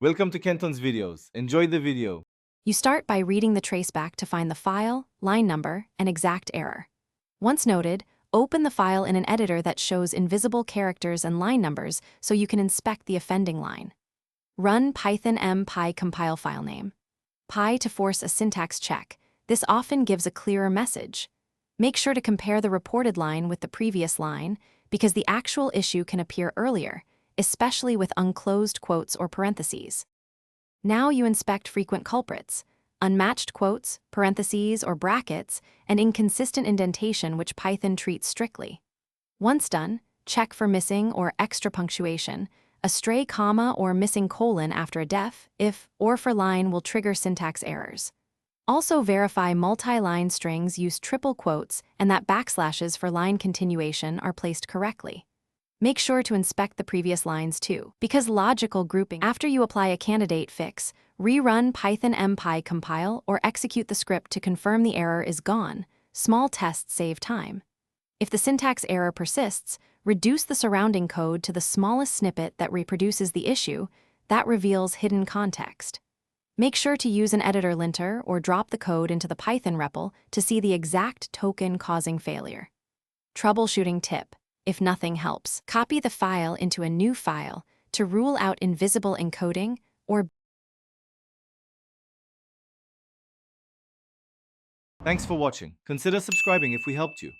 Welcome to Kenton's videos. Enjoy the video. You start by reading the traceback to find the file, line number, and exact error. Once noted, open the file in an editor that shows invisible characters and line numbers so you can inspect the offending line. Run Python mpy compile file name. Py to force a syntax check. This often gives a clearer message. Make sure to compare the reported line with the previous line because the actual issue can appear earlier, especially with unclosed quotes or parentheses. Now you inspect frequent culprits, unmatched quotes, parentheses, or brackets, and inconsistent indentation which Python treats strictly. Once done, check for missing or extra punctuation. A stray comma or missing colon after a def, if, or for line will trigger syntax errors. Also verify multi-line strings use triple quotes and that backslashes for line continuation are placed correctly. Make sure to inspect the previous lines too, because logical grouping. After you apply a candidate fix, rerun Python mpy compile or execute the script to confirm the error is gone. Small tests save time. If the syntax error persists, reduce the surrounding code to the smallest snippet that reproduces the issue. That reveals hidden context. Make sure to use an editor linter or drop the code into the Python REPL to see the exact token causing failure. Troubleshooting tip. If nothing helps, copy the file into a new file to rule out invisible encoding or. Thanks for watching. Consider subscribing if we helped you.